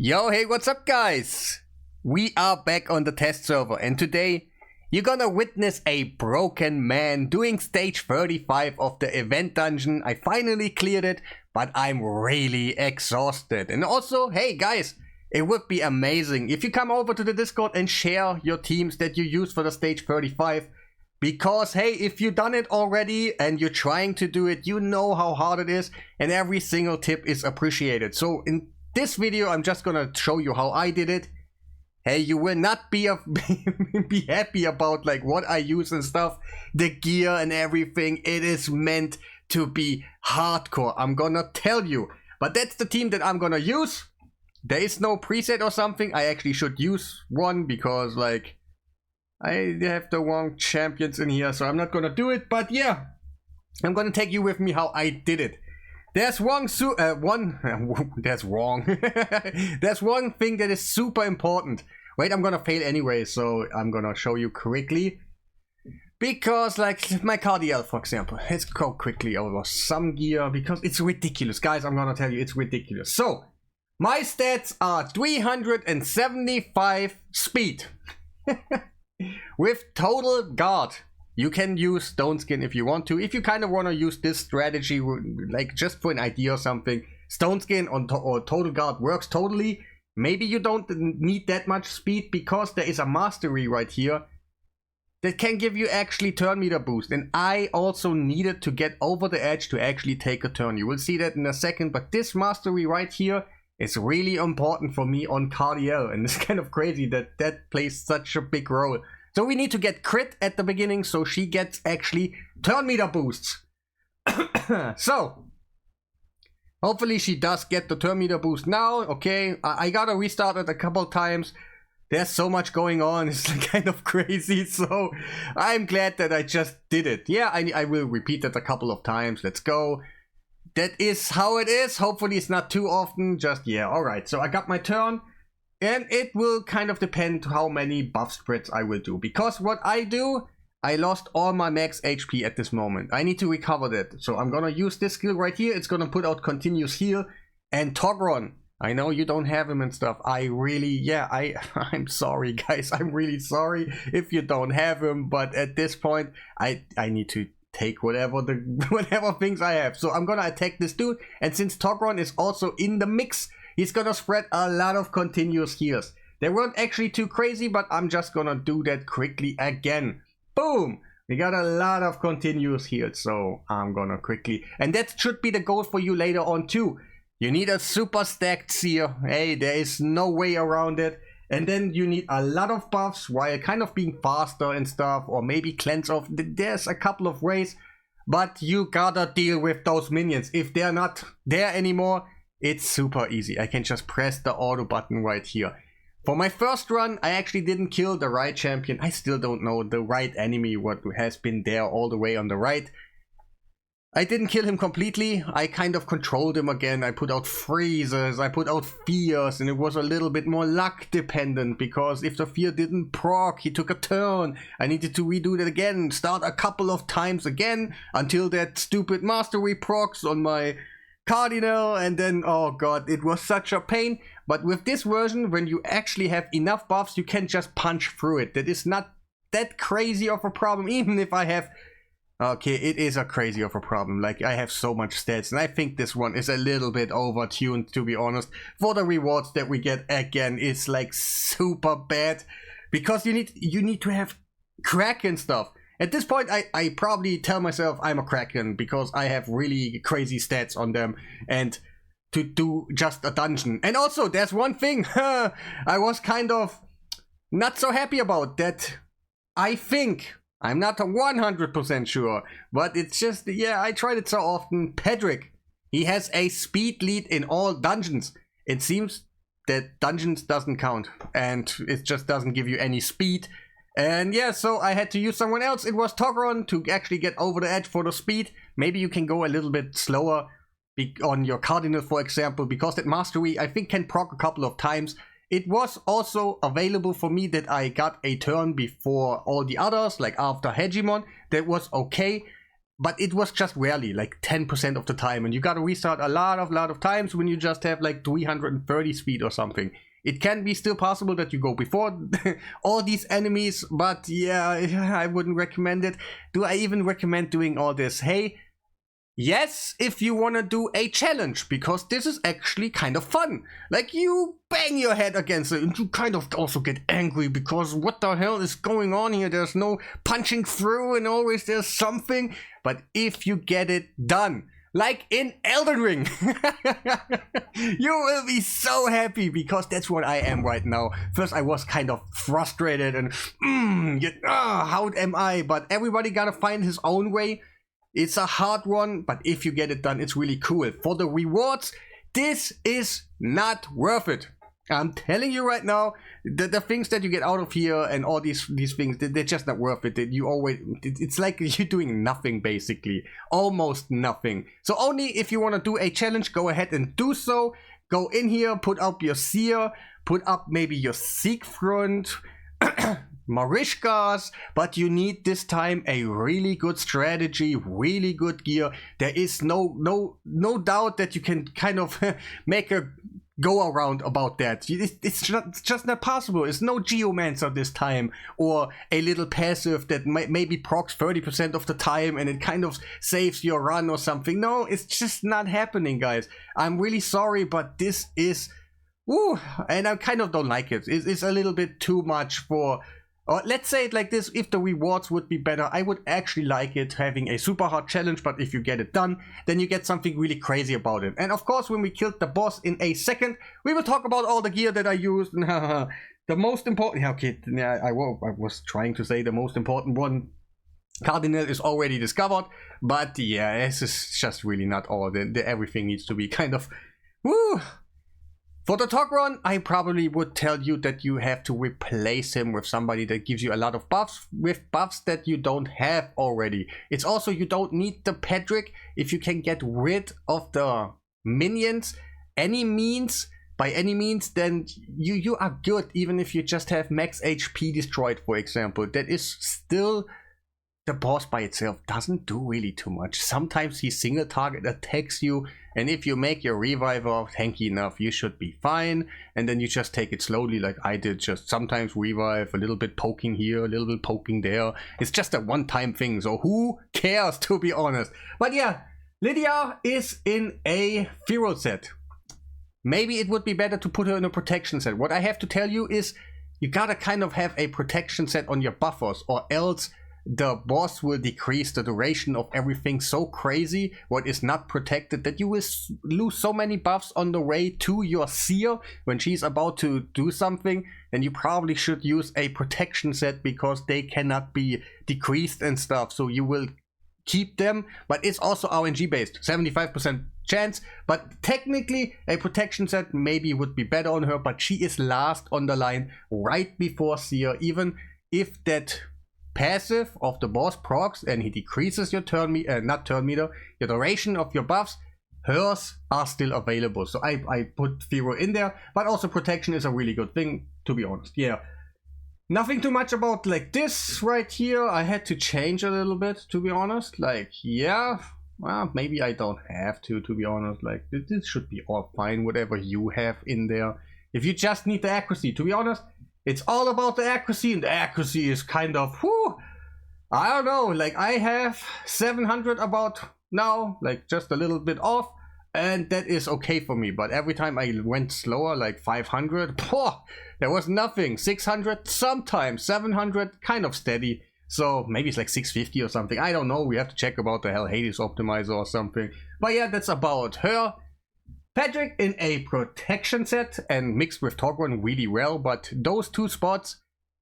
Yo, hey, what's up guys? We are back on the test server and today you're gonna witness a broken man doing stage 35 of the event dungeon. I finally cleared it, but I'm really exhausted. And also, hey guys, it would be amazing if you come over to the Discord and share your teams that you use for the stage 35. Because hey, if you've done it already and you're trying to do it, you know how hard it is and every single tip is appreciated. So in this video, I'm just gonna show you how I did it. Hey, you will not be be happy about like what I use and stuff, the gear and everything. It is meant to be hardcore, I'm gonna tell you. But that's the team that I'm gonna use. There is no preset or something. I actually should use one because like I have the wrong champions in here, so I'm not gonna do it. But yeah, I'm gonna take you with me how I did it. There's there's one thing that is super important. Wait, I'm gonna fail anyway, so I'm gonna show you quickly. Because like my cardiel, for example, let's go quickly over some gear because it's ridiculous. Guys, I'm gonna tell you, it's ridiculous. So, my stats are 375 speed. With total guard. You can use Stone Skin if you want to. If you kind of want to use this strategy, like just for an idea or something, Stone Skin or Total Guard works totally. Maybe you don't need that much speed because there is a mastery right here that can give you actually turn meter boost. And I also needed to get over the edge to actually take a turn. You will see that in a second. But this mastery right here is really important for me on Cardiel. And it's kind of crazy that that plays such a big role. So we need to get crit at the beginning, so she gets actually turn meter boosts. So, hopefully she does get the turn meter boost now. Okay, I gotta restart it a couple times. There's so much going on, it's kind of crazy, so I'm glad that I just did it. Yeah, I will repeat it a couple of times. Let's go. That is how it is. Hopefully it's not too often. Just, yeah, alright. So I got my turn. And it will kind of depend how many buff spreads I will do. Because what I do, I lost all my max HP at this moment. I need to recover that. So I'm gonna use this skill right here. It's gonna put out continuous heal. And Togron, I know you don't have him and stuff. I really, yeah, I'm sorry guys. I'm really sorry if you don't have him. But at this point, I need to take whatever things I have. So I'm gonna attack this dude. And since Togron is also in the mix, he's gonna spread a lot of continuous heals. They weren't actually too crazy, but I'm just gonna do that quickly again. Boom! We got a lot of continuous heals, so I'm gonna quickly... And that should be the goal for you later on too. You need a super stacked seer. Hey, there is no way around it. And then you need a lot of buffs while kind of being faster and stuff, or maybe cleanse off. There's a couple of ways, but you gotta deal with those minions. If they're not there anymore, it's super easy. I can just press the auto button right here. For my first run, I actually didn't kill the right champion. I still don't know the right enemy, what has been there all the way on the right. I didn't kill him completely. I kind of controlled him again. I put out freezes, I put out fears, and it was a little bit more luck dependent because if the fear didn't proc, he took a turn. I needed to redo that again, start a couple of times again until that stupid mastery procs on my Cardinal, and then oh god, it was such a pain. But with this version, when you actually have enough buffs, you can just punch through it. That is not that crazy of a problem, even if I have... Okay, it is a crazy of a problem. Like, I have so much stats, and I think this one is a little bit overtuned, to be honest. For the rewards that we get, again, it's like super bad. Because you need to have Kraken stuff. At this point, I probably tell myself I'm a Kraken because I have really crazy stats on them and to do just a dungeon. And also, there's one thing I was kind of not so happy about that. I think, I'm not 100% sure, but it's just, yeah, I tried it so often. Pedrick, he has a speed lead in all dungeons. It seems that dungeons doesn't count and it just doesn't give you any speed. And yeah, so I had to use someone else. It was Togron to actually get over the edge for the speed. Maybe you can go a little bit slower on your Cardinal, for example, because that mastery, I think, can proc a couple of times. It was also available for me that I got a turn before all the others, like after Hegemon. That was okay. but it was just rarely, like 10% of the time, and you gotta restart a lot of times when you just have like 330 speed or something. It can be still possible that you go before all these enemies, but yeah, I wouldn't recommend it. Do I even recommend doing all this? Hey, yes, if you want to do a challenge, because this is actually kind of fun. Like, you bang your head against it, and you kind of also get angry, because what the hell is going on here? There's no punching through, and always there's something. But if you get it done, like in Elden Ring, you will be so happy, because that's what I am right now. First, I was kind of frustrated, and how am I? But everybody gotta find his own way. It's a hard one, but if you get it done, it's really cool. For the rewards, this is not worth it. I'm telling you right now, the things that you get out of here and all these things, they're just not worth it. It's like you're doing nothing, basically. Almost nothing. So only if you want to do a challenge, go ahead and do so. Go in here, put up your seer, put up maybe your Siegfried, Marishkas, but you need this time a really good strategy, really good gear. There is no doubt that you can kind of make a go around about that. It's just not possible. It's no Geomancer this time, or a little passive that maybe procs 30% of the time and it kind of saves your run or something. No, it's just not happening, guys. I'm really sorry, but this is and I kind of don't like it. It's a little bit too much for... Or let's say it like this, if the rewards would be better, I would actually like it having a super hard challenge, but if you get it done, then you get something really crazy about it. And of course, when we killed the boss in a second, we will talk about all the gear that I used. The most important... Okay, I was trying to say the most important one. Cardinal is already discovered, but yeah, this is just really not all. Everything needs to be kind of... Woo! For the talk run, I probably would tell you that you have to replace him with somebody that gives you a lot of buffs, with buffs that you don't have already. It's also, you don't need the Patrick. If you can get rid of the minions, by any means, then you are good, even if you just have max HP destroyed, for example. That is still... The boss by itself doesn't do really too much. Sometimes he single target attacks you, and if you make your reviver tanky enough, you should be fine. And then you just take it slowly, like I did. Just sometimes revive, a little bit poking here, a little bit poking there. It's just a one-time thing, so who cares, to be honest. But yeah, Lydia is in a Firo set. Maybe it would be better to put her in a protection set. What I have to tell you is, you gotta kind of have a protection set on your buffers, or else the boss will decrease the duration of everything so crazy what is not protected that you will lose so many buffs on the way to your seer when she's about to do something. Then you probably should use a protection set, because they cannot be decreased and stuff, so you will keep them. But it's also RNG based, 75% chance, but technically a protection set maybe would be better on her, but she is last on the line right before seer. Even if that passive of the boss procs and he decreases your not turn meter, your duration of your buffs, hers are still available. So I put Firo in there, but also protection is a really good thing, to be honest. Yeah, nothing too much about like this right here. I had to change a little bit, to be honest. Like, yeah, well, maybe I don't have to be honest. Like, this should be all fine, whatever you have in there. If you just need the accuracy, to be honest, it's all about the accuracy, and the accuracy is kind of, I don't know, like I have 700 about now, like just a little bit off, and that is okay for me. But every time I went slower, like 500, there was nothing. 600, sometimes 700, kind of steady. So maybe it's like 650 or something. I don't know, we have to check about the Hell Hades optimizer or something. But yeah, that's about her. Patrick in a protection set and mixed with Torgron really well, but those two spots,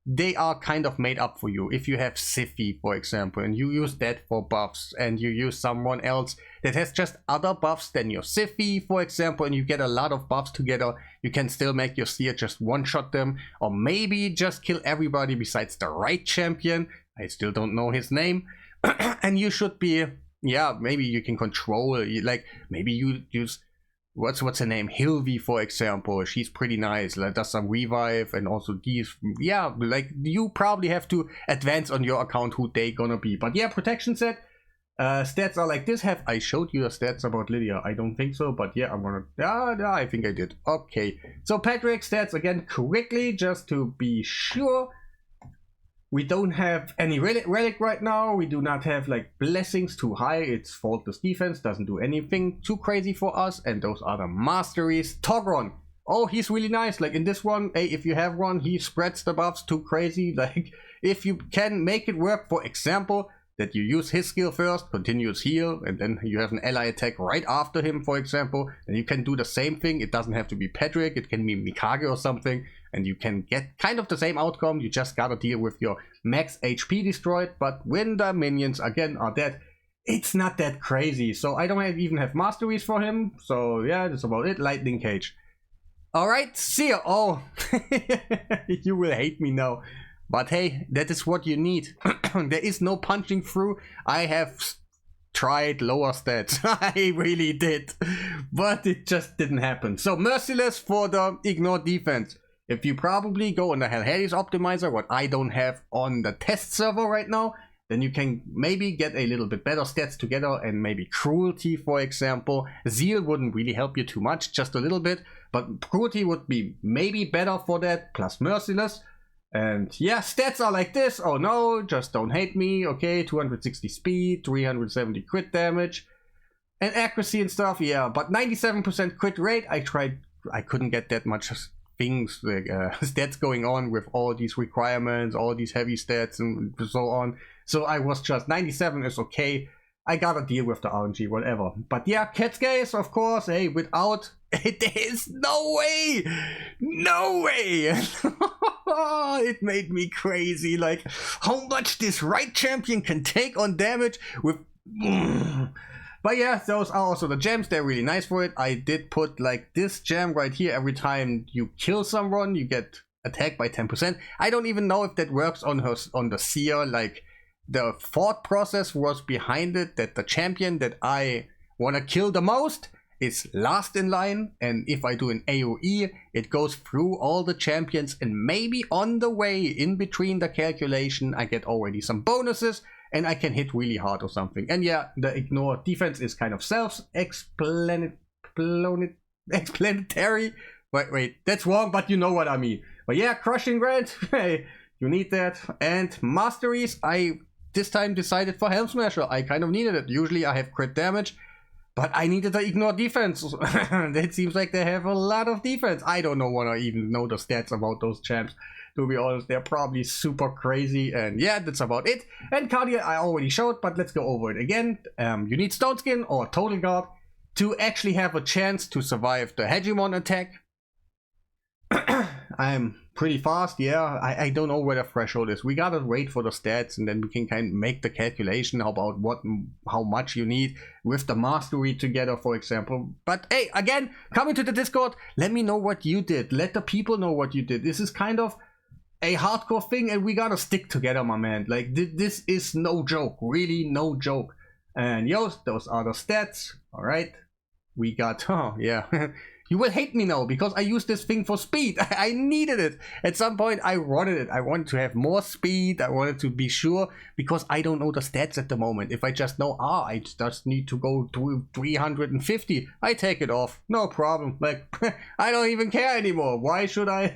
they are kind of made up for you. If you have Siphi, for example, and you use that for buffs, and you use someone else that has just other buffs than your Siphi, for example, and you get a lot of buffs together, you can still make your seer just one-shot them, or maybe just kill everybody besides the right champion. I still don't know his name. And you should be, yeah, maybe you can control, like, maybe you use... What's her name? Hilvi, for example. She's pretty nice. Like, does some revive and also these. Yeah, like you probably have to advance on your account who they gonna be. But yeah, protection set. Stats are like this. Have I showed you the stats about Lydia? I don't think so, but yeah, I'm gonna... Yeah, I think I did. Okay, so Patrick stats again quickly, just to be sure. We don't have any relic right now. We do not have like blessings too high. It's faultless defense, doesn't do anything too crazy for us. And those are the masteries. Togron. Oh, he's really nice. Like in this one, hey, if you have one, he spreads the buffs too crazy. Like if you can make it work, for example, that you use his skill first, continuous heal, and then you have an ally attack right after him, for example, and you can do the same thing. It doesn't have to be Patrick, it can be Mikage or something, and you can get kind of the same outcome. You just gotta deal with your max HP destroyed, but when the minions again are dead, it's not that crazy. So I don't even have masteries for him, so yeah, that's about it. Lightning Cage. Alright, see ya. Oh, you will hate me now. But hey, that is what you need. There is no punching through. I have tried lower stats. I really did. But it just didn't happen. So merciless for the ignore defense. If you probably go on the Hades optimizer, what I don't have on the test server right now, then you can maybe get a little bit better stats together, and maybe cruelty, for example. Zeal wouldn't really help you too much, just a little bit. But cruelty would be maybe better for that, plus merciless. And yeah, stats are like this. Oh no, just don't hate me. Okay, 260 speed, 370 crit damage, and accuracy and stuff. Yeah, but 97% crit rate. I couldn't get that much things, like stats going on with all these requirements, all these heavy stats and so on. So I was just 97 is okay. I gotta deal with the RNG, whatever. But yeah, Cat's of course. Hey, without it, there is no way, no way. It made me crazy. Like how much this right champion can take on damage with. But yeah, those are also the gems. They're really nice for it. I did put like this gem right here. Every time you kill someone, you get attacked by 10%. I don't even know if that works on the seer. Like the thought process was behind it that the champion that I want to kill the most is last in line, and if I do an AoE, it goes through all the champions, and maybe on the way in between the calculation I get already some bonuses and I can hit really hard or something. And yeah, the ignore defense is kind of self-explanatory. Wait, that's wrong, but you know what I mean. But yeah, crushing grant, hey, you need that. And masteries, I this time decided for Helm Smasher. I kind of needed it. Usually I have crit damage, but I needed the ignore defense. It seems like they have a lot of defense. I don't want to even know the stats about those champs. To be honest, they're probably super crazy. And yeah, that's about it. And Cardia I already showed, but let's go over it again. You need Stone Skin or Total Guard to actually have a chance to survive the Hegemon attack. I'm pretty fast, yeah. I don't know where the threshold is. We gotta wait for the stats, and then we can kind of make the calculation about how much you need with the mastery together, for example. But hey, again, come into the Discord. Let me know what you did. Let the people know what you did. This is kind of a hardcore thing, and we gotta stick together, my man. Like this is no joke, really no joke. And yo, those are the stats. All right, we got. Oh yeah. You will hate me now because I used this thing for speed. I needed it. At some point I wanted it. I wanted to have more speed. I wanted to be sure because I don't know the stats at the moment. If I just know, I just need to go to 350, I take it off. No problem. Like, I don't even care anymore. Why should I?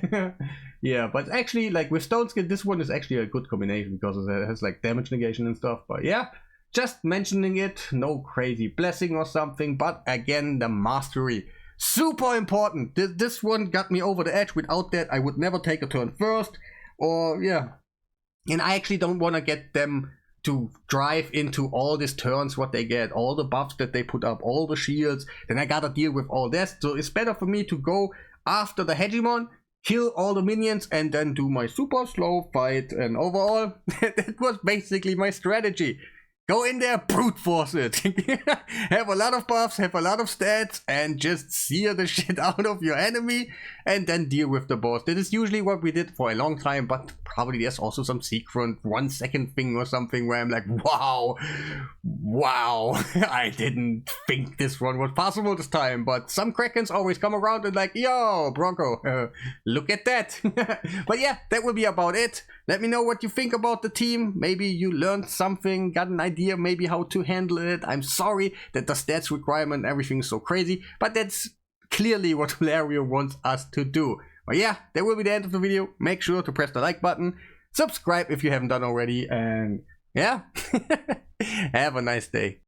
Yeah, but actually, like with Stone Skin, this one is actually a good combination because it has like damage negation and stuff. But yeah, just mentioning it. No crazy blessing or something. But again, the mastery. Super important. This one got me over the edge. Without that, I would never take a turn first. Or, yeah. And I actually don't want to get them to drive into all these turns, what they get. All the buffs that they put up, all the shields. Then I gotta deal with all this. So it's better for me to go after the Hegemon, kill all the minions, and then do my super slow fight. And overall, that was basically my strategy. Go in there, brute force it. Have a lot of buffs, have a lot of stats, and just sear the shit out of your enemy, and then deal with the boss. That is usually what we did for a long time, but probably there's also some secret 1 second thing or something where I'm like, wow, I didn't think this one was possible this time. But some Krakens always come around and like, yo, Bronco, look at that. But yeah, that will be about it. Let me know what you think about the team. Maybe you learned something, got an idea idea maybe how to handle it. I'm sorry that the stats requirement and everything is so crazy, but that's clearly what Valerio wants us to do. But yeah, that will be the end of the video. Make sure to press the like button, subscribe if you haven't done already, and yeah, have a nice day.